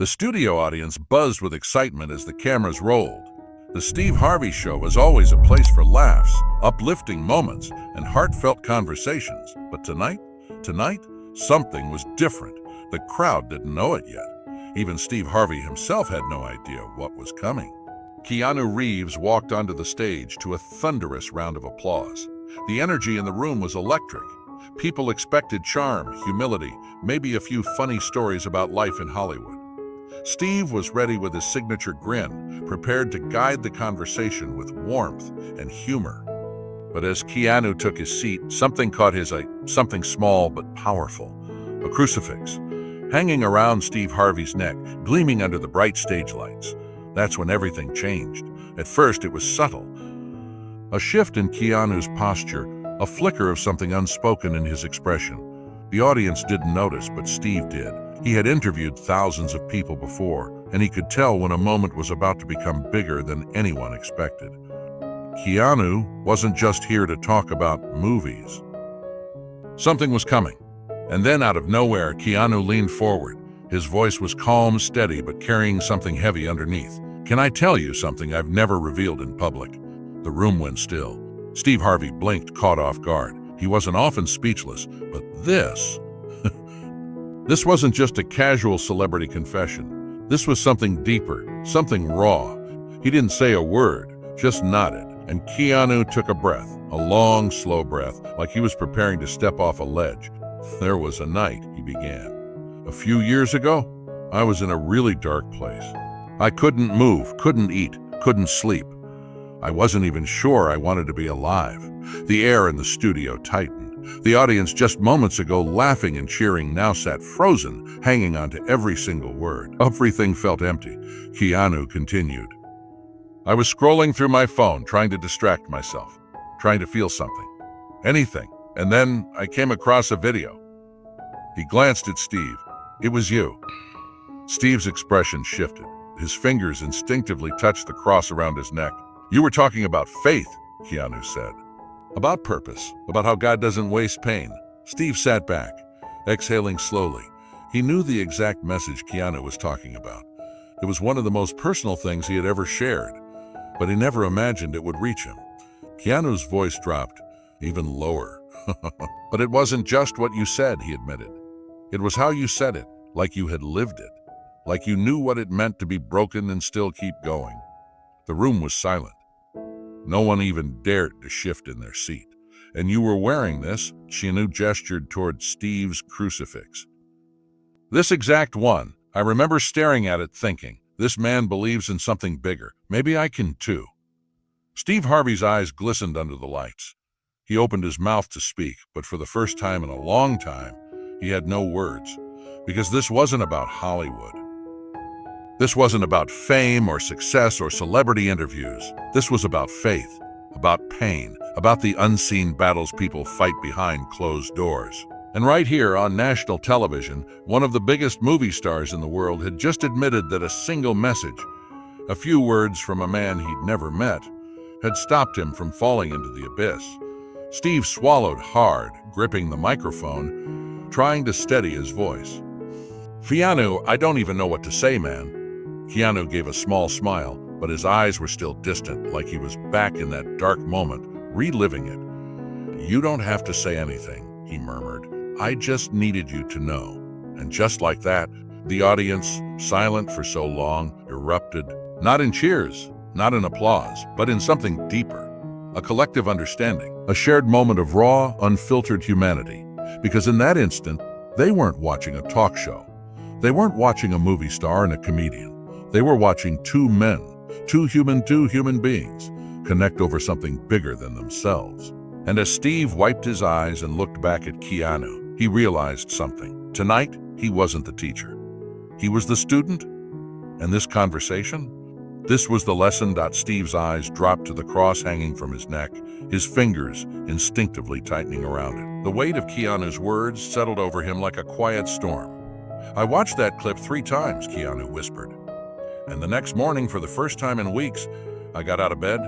The studio audience buzzed with excitement as the cameras rolled. The Steve Harvey Show was always a place for laughs, uplifting moments, and heartfelt conversations. But tonight, something was different. The crowd didn't know it yet. Even Steve Harvey himself had no idea what was coming. Keanu Reeves walked onto the stage to a thunderous round of applause. The energy in the room was electric. People expected charm, humility, maybe a few funny stories about life in Hollywood. Steve was ready with his signature grin, prepared to guide the conversation with warmth and humor. But as Keanu took his seat, something caught his eye, something small but powerful. A crucifix, hanging around Steve Harvey's neck, gleaming under the bright stage lights. That's when everything changed. At first, it was subtle. A shift in Keanu's posture, a flicker of something unspoken in his expression. The audience didn't notice, but Steve did. He had interviewed thousands of people before, and he could tell when a moment was about to become bigger than anyone expected. Keanu wasn't just here to talk about movies. Something was coming. And then out of nowhere, Keanu leaned forward. His voice was calm, steady, but carrying something heavy underneath. "Can I tell you something I've never revealed in public?" The room went still. Steve Harvey blinked, caught off guard. He wasn't often speechless, but this wasn't just a casual celebrity confession. This was something deeper, something raw. He didn't say a word, just nodded, and Keanu took a breath, a long, slow breath, like he was preparing to step off a ledge. "There was a night," he began. "A few years ago, I was in a really dark place. I couldn't move, couldn't eat, couldn't sleep. I wasn't even sure I wanted to be alive." The air in the studio tightened. The audience just moments ago laughing and cheering now sat frozen, hanging on to every single word. Everything felt empty. Keanu continued. "I was scrolling through my phone, trying to distract myself, trying to feel something, anything. And then I came across a video." He glanced at Steve. "It was you." Steve's expression shifted. His fingers instinctively touched the cross around his neck. "You were talking about faith," Keanu said. "About purpose, about how God doesn't waste pain." Steve sat back, exhaling slowly. He knew the exact message Keanu was talking about. It was one of the most personal things he had ever shared, but he never imagined it would reach him. Keanu's voice dropped, even lower. "But it wasn't just what you said," he admitted. "It was how you said it, like you had lived it, like you knew what it meant to be broken and still keep going." The room was silent. No one even dared to shift in their seat. "And you were wearing this," Keanu gestured toward Steve's crucifix. "This exact one. I remember staring at it thinking, this man believes in something bigger. Maybe I can too." Steve Harvey's eyes glistened under the lights. He opened his mouth to speak, but for the first time in a long time, he had no words. Because this wasn't about Hollywood. This wasn't about fame or success or celebrity interviews. This was about faith, about pain, about the unseen battles people fight behind closed doors. And right here on national television, one of the biggest movie stars in the world had just admitted that a single message, a few words from a man he'd never met, had stopped him from falling into the abyss. Steve swallowed hard, gripping the microphone, trying to steady his voice. "Keanu, I don't even know what to say, man." Keanu gave a small smile, but his eyes were still distant, like he was back in that dark moment, reliving it. "You don't have to say anything," he murmured. "I just needed you to know." And just like that, the audience, silent for so long, erupted, not in cheers, not in applause, but in something deeper, a collective understanding, a shared moment of raw, unfiltered humanity. Because in that instant, they weren't watching a talk show. They weren't watching a movie star and a comedian. They were watching two men, two human beings, connect over something bigger than themselves. And as Steve wiped his eyes and looked back at Keanu, he realized something. Tonight, he wasn't the teacher. He was the student. And this conversation? This was the lesson. Steve's eyes dropped to the cross hanging from his neck, his fingers instinctively tightening around it. The weight of Keanu's words settled over him like a quiet storm. "I watched that clip 3 times, Keanu whispered. "And the next morning, for the first time in weeks, I got out of bed."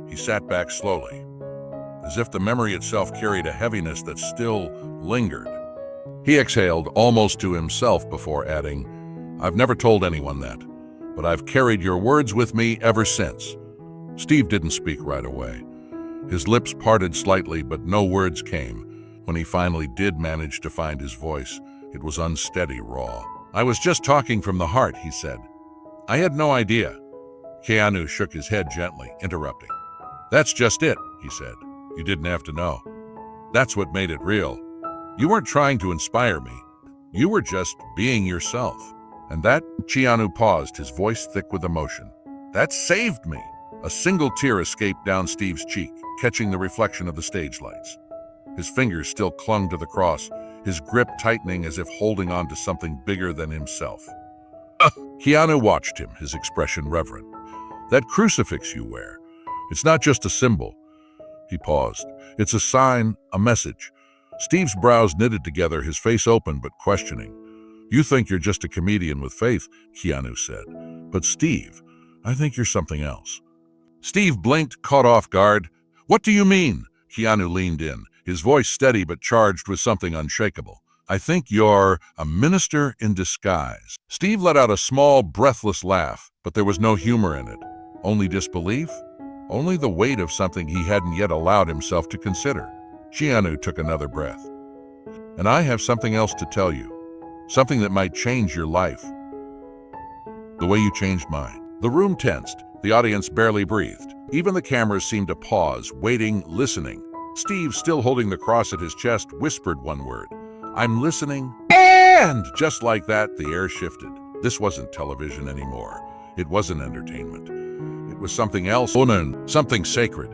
He sat back slowly, as if the memory itself carried a heaviness that still lingered. He exhaled almost to himself before adding, I've never told anyone that, but I've carried your words with me ever since." Steve didn't speak right away. His lips parted slightly, but no words came. When he finally did manage to find his voice, it was unsteady, raw. "I was just talking from the heart," he said. "I had no idea." Keanu shook his head gently, interrupting. "That's just it," he said. "You didn't have to know. That's what made it real. You weren't trying to inspire me. You were just being yourself." And that, Keanu paused, his voice thick with emotion. "That saved me." A single tear escaped down Steve's cheek, catching the reflection of the stage lights. His fingers still clung to the cross, his grip tightening as if holding on to something bigger than himself. Keanu watched him, his expression reverent. "That crucifix you wear, it's not just a symbol." He paused. "It's a sign, a message." Steve's brows knitted together, his face open but questioning. "You think you're just a comedian with faith," Keanu said. "But Steve, I think you're something else." Steve blinked, caught off guard. "What do you mean?" Keanu leaned in, his voice steady but charged with something unshakable. "I think you're a minister in disguise." Steve let out a small, breathless laugh, but there was no humor in it. Only disbelief? Only the weight of something he hadn't yet allowed himself to consider. Keanu took another breath. "And I have something else to tell you. Something that might change your life. The way you changed mine." The room tensed. The audience barely breathed. Even the cameras seemed to pause, waiting, listening. Steve, still holding the cross at his chest, whispered one word. "I'm listening." And just like that, the air shifted. This wasn't television anymore. It wasn't entertainment. It was something else, something sacred.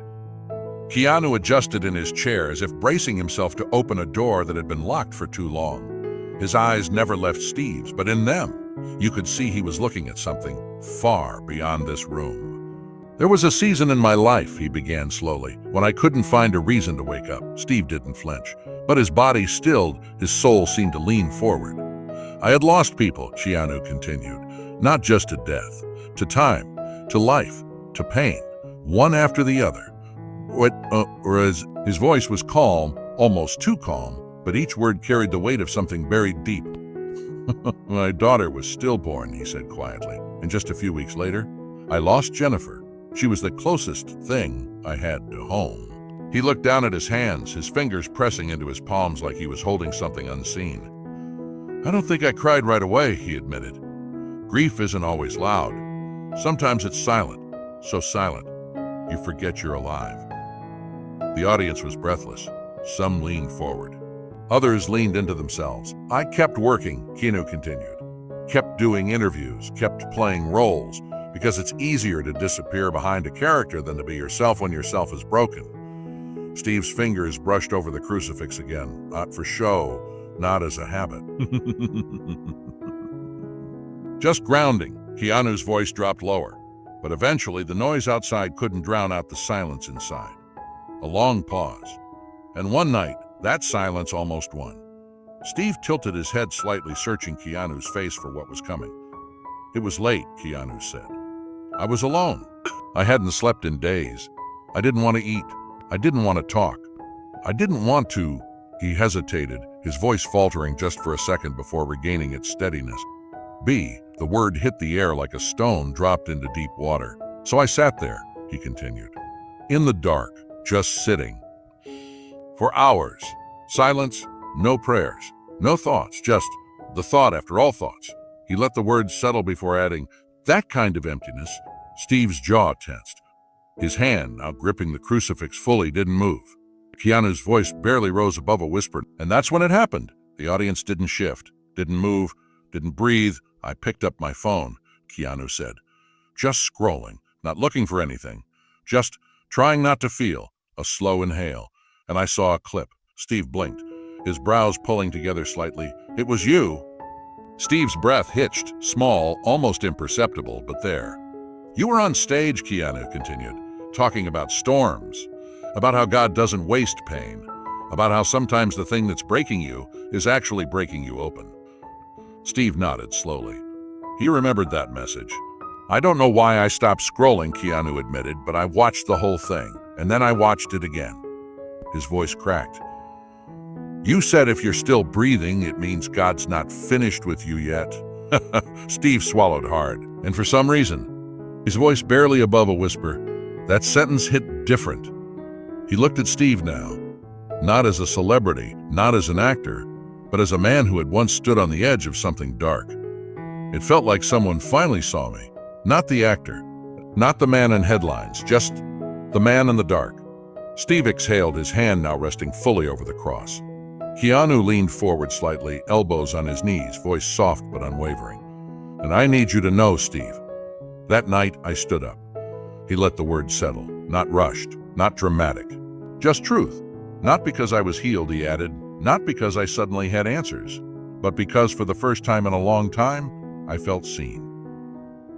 Keanu adjusted in his chair as if bracing himself to open a door that had been locked for too long. His eyes never left Steve's, but in them, you could see he was looking at something far beyond this room. "There was a season in my life," he began slowly, "when I couldn't find a reason to wake up." Steve didn't flinch, but his body stilled, his soul seemed to lean forward. "I had lost people," Keanu continued, "not just to death, to time, to life, to pain, one after the other. His voice was calm, almost too calm, but each word carried the weight of something buried deep. "My daughter was stillborn," he said quietly, "and just a few weeks later, I lost Jennifer. She was the closest thing I had to home." He looked down at his hands, his fingers pressing into his palms like he was holding something unseen. "I don't think I cried right away," he admitted. "Grief isn't always loud. Sometimes it's silent, so silent, you forget you're alive." The audience was breathless. Some leaned forward. Others leaned into themselves. "I kept working," Keanu continued. "Kept doing interviews, kept playing roles, because it's easier to disappear behind a character than to be yourself when yourself is broken." Steve's fingers brushed over the crucifix again, not for show, not as a habit. "Just grounding." Keanu's voice dropped lower, but eventually the noise outside couldn't drown out the silence inside. A long pause. And one night, that silence almost won. Steve tilted his head slightly, searching Keanu's face for what was coming. "It was late," Keanu said. "I was alone. I hadn't slept in days. I didn't want to eat. I didn't want to talk. I didn't want to..." He hesitated, his voice faltering just for a second before regaining its steadiness. The word hit the air like a stone dropped into deep water. "So I sat there," he continued, "in the dark, just sitting. For hours. Silence, no prayers, no thoughts, just the thought after all thoughts." He let the words settle before adding, "That kind of emptiness." Steve's jaw tensed. His hand, now gripping the crucifix fully, didn't move. Keanu's voice barely rose above a whisper. "And that's when it happened." The audience didn't shift, didn't move, didn't breathe. "I picked up my phone," Keanu said. "Just scrolling, not looking for anything, just trying not to feel." A slow inhale, and I saw a clip. Steve blinked, his brows pulling together slightly. "It was you." Steve's breath hitched, small, almost imperceptible, but there. "You were on stage," Keanu continued, "talking about storms, about how God doesn't waste pain, about how sometimes the thing that's breaking you is actually breaking you open." Steve nodded slowly. He remembered that message. "I don't know why I stopped scrolling," Keanu admitted, "but I watched the whole thing, and then I watched it again." His voice cracked. "You said if you're still breathing, it means God's not finished with you yet." Steve swallowed hard, and for some reason, his voice barely above a whisper, that sentence hit different. He looked at Steve now, not as a celebrity, not as an actor, but as a man who had once stood on the edge of something dark. It felt like someone finally saw me, not the actor, not the man in headlines, just the man in the dark. Steve exhaled, his hand now resting fully over the cross. Keanu leaned forward slightly, elbows on his knees, voice soft but unwavering. And I need you to know, Steve, that night I stood up. He let the words settle, not rushed, not dramatic. Just truth. Not because I was healed, he added, not because I suddenly had answers, but because for the first time in a long time, I felt seen.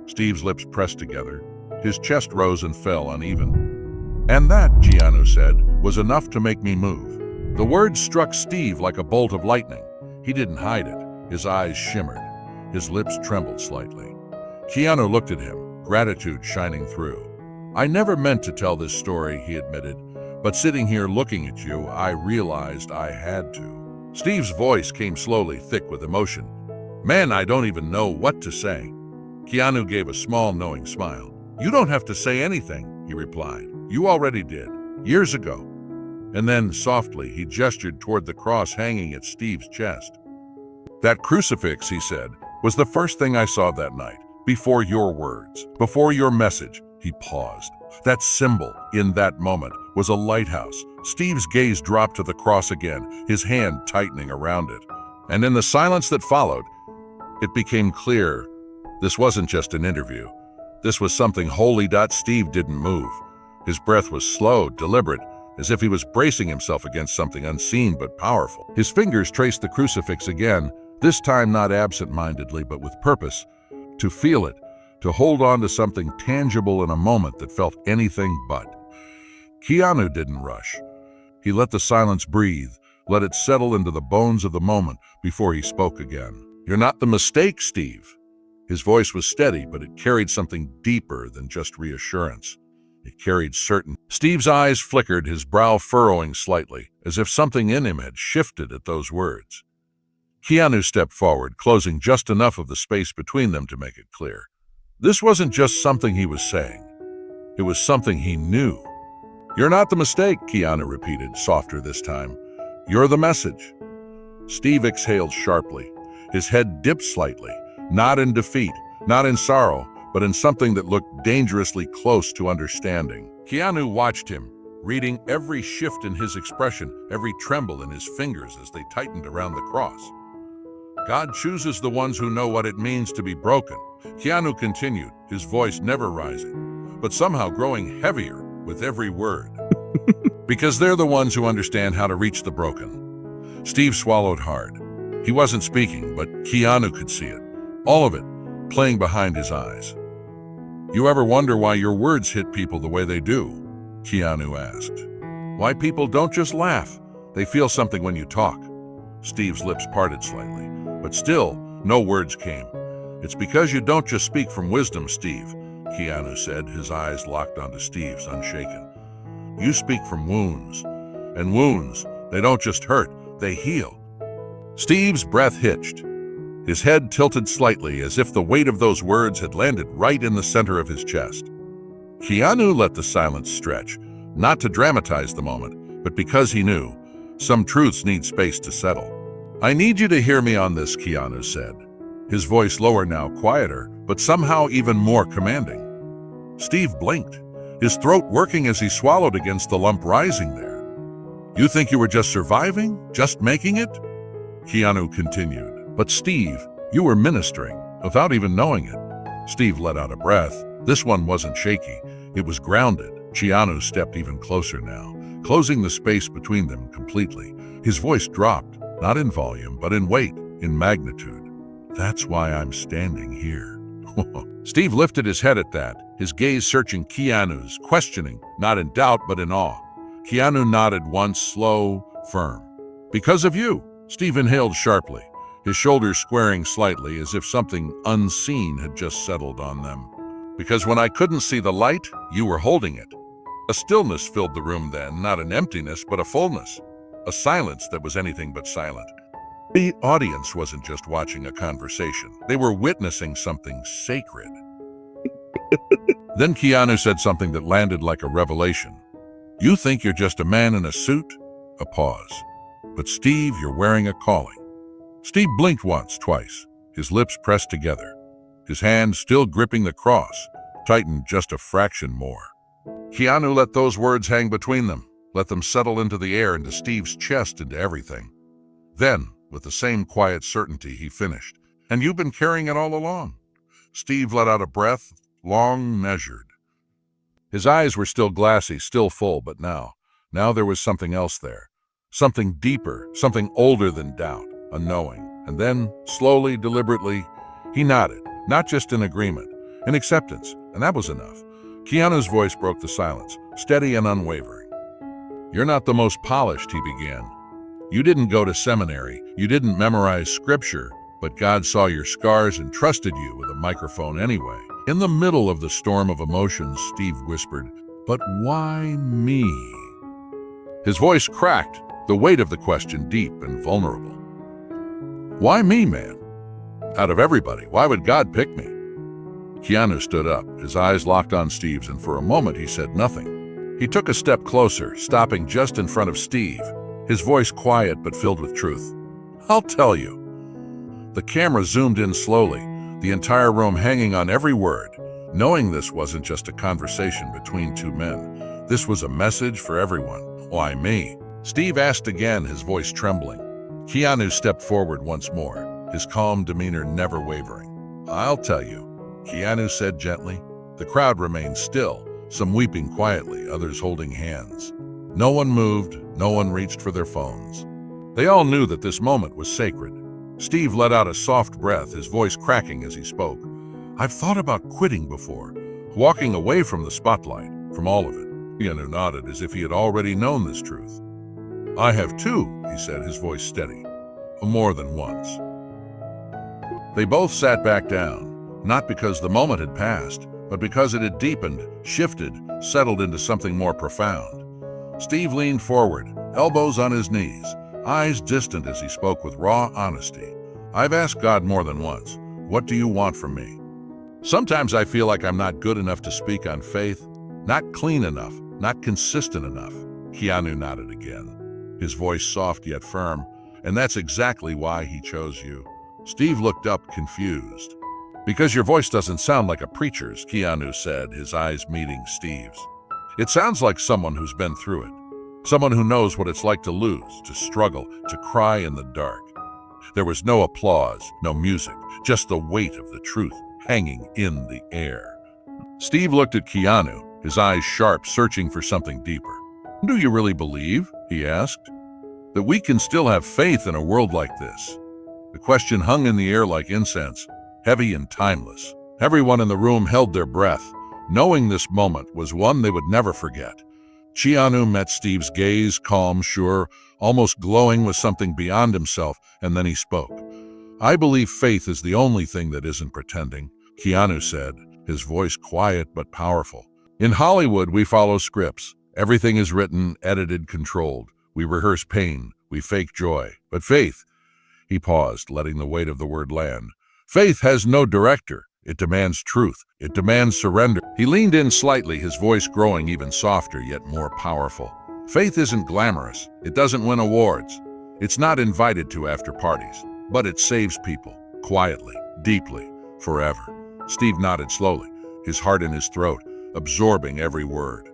Steve's lips pressed together. His chest rose and fell uneven. And that, Keanu said, was enough to make me move. The words struck Steve like a bolt of lightning. He didn't hide it. His eyes shimmered. His lips trembled slightly. Keanu looked at him, gratitude shining through. I never meant to tell this story, he admitted, but sitting here looking at you, I realized I had to. Steve's voice came slowly, thick with emotion. Man, I don't even know what to say. Keanu gave a small, knowing smile. You don't have to say anything, he replied. You already did, years ago. And then, softly, he gestured toward the cross hanging at Steve's chest. That crucifix, he said, was the first thing I saw that night, before your words, before your message. He paused. That symbol, in that moment, was a lighthouse. Steve's gaze dropped to the cross again, his hand tightening around it. And in the silence that followed, it became clear this wasn't just an interview. This was something holy. Steve didn't move. His breath was slow, deliberate, as if he was bracing himself against something unseen but powerful. His fingers traced the crucifix again, this time not absent-mindedly but with purpose, to feel it, to hold on to something tangible in a moment that felt anything but. Keanu didn't rush. He let the silence breathe, let it settle into the bones of the moment before he spoke again. You're not the mistake, Steve. His voice was steady, but it carried something deeper than just reassurance. It carried certainty. Steve's eyes flickered, his brow furrowing slightly, as if something in him had shifted at those words. Keanu stepped forward, closing just enough of the space between them to make it clear. This wasn't just something he was saying. It was something he knew. You're not the mistake, Keanu repeated, softer this time. You're the message. Steve exhaled sharply. His head dipped slightly, not in defeat, not in sorrow, but in something that looked dangerously close to understanding. Keanu watched him, reading every shift in his expression, every tremble in his fingers as they tightened around the cross. God chooses the ones who know what it means to be broken. Keanu continued, his voice never rising, but somehow growing heavier with every word. Because they're the ones who understand how to reach the broken. Steve swallowed hard. He wasn't speaking, but Keanu could see it. All of it, playing behind his eyes. You ever wonder why your words hit people the way they do? Keanu asked. Why people don't just laugh, they feel something when you talk. Steve's lips parted slightly, but still, no words came. It's because you don't just speak from wisdom, Steve, Keanu said, his eyes locked onto Steve's, unshaken. You speak from wounds. And wounds, they don't just hurt, they heal. Steve's breath hitched. His head tilted slightly as if the weight of those words had landed right in the center of his chest. Keanu let the silence stretch, not to dramatize the moment, but because he knew some truths need space to settle. I need you to hear me on this, Keanu said, his voice lower now, quieter, but somehow even more commanding. Steve blinked, his throat working as he swallowed against the lump rising there. You think you were just surviving, just making it? Keanu continued. But Steve, you were ministering, without even knowing it. Steve let out a breath. This one wasn't shaky. It was grounded. Keanu stepped even closer now, closing the space between them completely. His voice dropped, not in volume, but in weight, in magnitude. That's why I'm standing here. Steve lifted his head at that, his gaze searching Keanu's, questioning, not in doubt, but in awe. Keanu nodded once, slow, firm. Because of you. Steve inhaled sharply, his shoulders squaring slightly as if something unseen had just settled on them. Because when I couldn't see the light, you were holding it. A stillness filled the room then, not an emptiness, but a fullness. A silence that was anything but silent. The audience wasn't just watching a conversation. They were witnessing something sacred. Then Keanu said something that landed like a revelation. "You think you're just a man in a suit?" A pause. "But Steve, you're wearing a calling." Steve blinked once, twice, his lips pressed together. His hand, still gripping the cross, tightened just a fraction more. Keanu let those words hang between them, let them settle into the air, into Steve's chest, into everything. Then, with the same quiet certainty, he finished. "And you've been carrying it all along." Steve let out a breath, long, measured. His eyes were still glassy, still full, but now there was something else there. Something deeper, something older than doubt, a knowing. And then, slowly, deliberately, he nodded, not just in agreement, in acceptance, and that was enough. Keanu's voice broke the silence, steady and unwavering. "You're not the most polished," he began. "You didn't go to seminary, you didn't memorize scripture, but God saw your scars and trusted you with a microphone anyway." In the middle of the storm of emotions, Steve whispered, "But why me?" His voice cracked, the weight of the question deep and vulnerable. "Why me, man? Out of everybody, why would God pick me?" Keanu stood up, his eyes locked on Steve's, and for a moment he said nothing. He took a step closer, stopping just in front of Steve, his voice quiet but filled with truth. "I'll tell you." The camera zoomed in slowly, the entire room hanging on every word, knowing this wasn't just a conversation between two men. This was a message for everyone. "Why me?" Steve asked again, his voice trembling. Keanu stepped forward once more, his calm demeanor never wavering. "I'll tell you," Keanu said gently. The crowd remained still, some weeping quietly, others holding hands. No one moved, no one reached for their phones. They all knew that this moment was sacred. Steve let out a soft breath, his voice cracking as he spoke. "I've thought about quitting before, walking away from the spotlight, from all of it." Keanu nodded as if he had already known this truth. "I have too," he said, his voice steady. "More than once." They both sat back down, not because the moment had passed, but because it had deepened, shifted, settled into something more profound. Steve leaned forward, elbows on his knees, eyes distant as he spoke with raw honesty. "I've asked God more than once, 'What do you want from me?' Sometimes I feel like I'm not good enough to speak on faith, not clean enough, not consistent enough." Keanu nodded again, his voice soft yet firm. "And that's exactly why he chose you." Steve looked up, confused. "Because your voice doesn't sound like a preacher's," Keanu said, his eyes meeting Steve's. "It sounds like someone who's been through it. Someone who knows what it's like to lose, to struggle, to cry in the dark." There was no applause, no music, just the weight of the truth hanging in the air. Steve looked at Keanu, his eyes sharp, searching for something deeper. "Do you really believe," he asked, "that we can still have faith in a world like this?" The question hung in the air like incense, heavy and timeless. Everyone in the room held their breath, knowing this moment was one they would never forget. Keanu met Steve's gaze, calm, sure, almost glowing with something beyond himself, and then he spoke. "I believe faith is the only thing that isn't pretending," Keanu said, his voice quiet but powerful. "In Hollywood, we follow scripts. Everything is written, edited, controlled. We rehearse pain, we fake joy. But faith," he paused, letting the weight of the word land. "Faith has no director. It demands truth. It demands surrender." He leaned in slightly, his voice growing even softer yet more powerful. "Faith isn't glamorous. It doesn't win awards. It's not invited to after parties. But it saves people, quietly, deeply, forever." Steve nodded slowly, his heart in his throat, absorbing every word.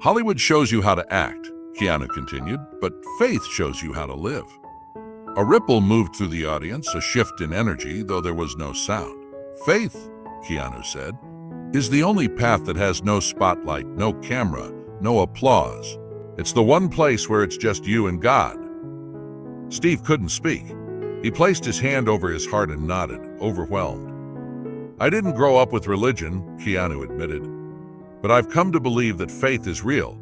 "Hollywood shows you how to act," Keanu continued, "but faith shows you how to live." A ripple moved through the audience, a shift in energy, though there was no sound. "Faith," Keanu said, "is the only path that has no spotlight, no camera, no applause. It's the one place where it's just you and God." Steve couldn't speak. He placed his hand over his heart and nodded, overwhelmed. "I didn't grow up with religion," Keanu admitted, "but I've come to believe that faith is real,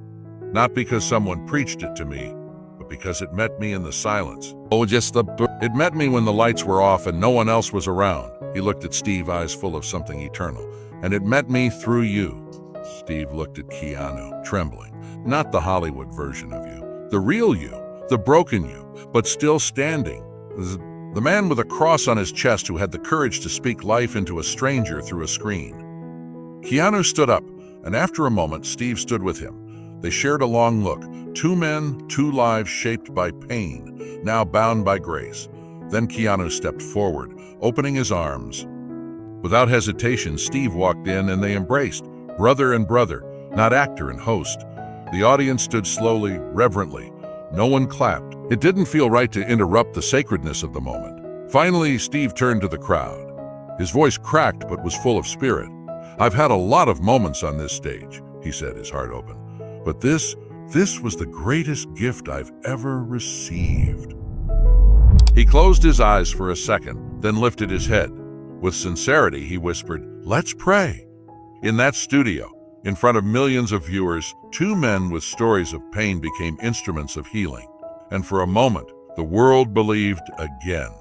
not because someone preached it to me, but because it met me in the silence. It met me when the lights were off and no one else was around." He looked at Steve, eyes full of something eternal. "And it met me through you." Steve looked at Keanu, trembling. "Not the Hollywood version of you, the real you, the broken you, but still standing." The man with a cross on his chest who had the courage to speak life into a stranger through a screen. Keanu stood up, and after a moment, Steve stood with him. They shared a long look. Two men, two lives shaped by pain, now bound by grace. Then Keanu stepped forward, opening his arms. Without hesitation, Steve walked in and they embraced, brother and brother, not actor and host. The audience stood slowly, reverently. No one clapped. It didn't feel right to interrupt the sacredness of the moment. Finally, Steve turned to the crowd. His voice cracked but was full of spirit. "I've had a lot of moments on this stage," he said, his heart open. "But this was the greatest gift I've ever received." He closed his eyes for a second, then lifted his head. With sincerity, he whispered, "Let's pray." In that studio, in front of millions of viewers, two men with stories of pain became instruments of healing. And for a moment, the world believed again.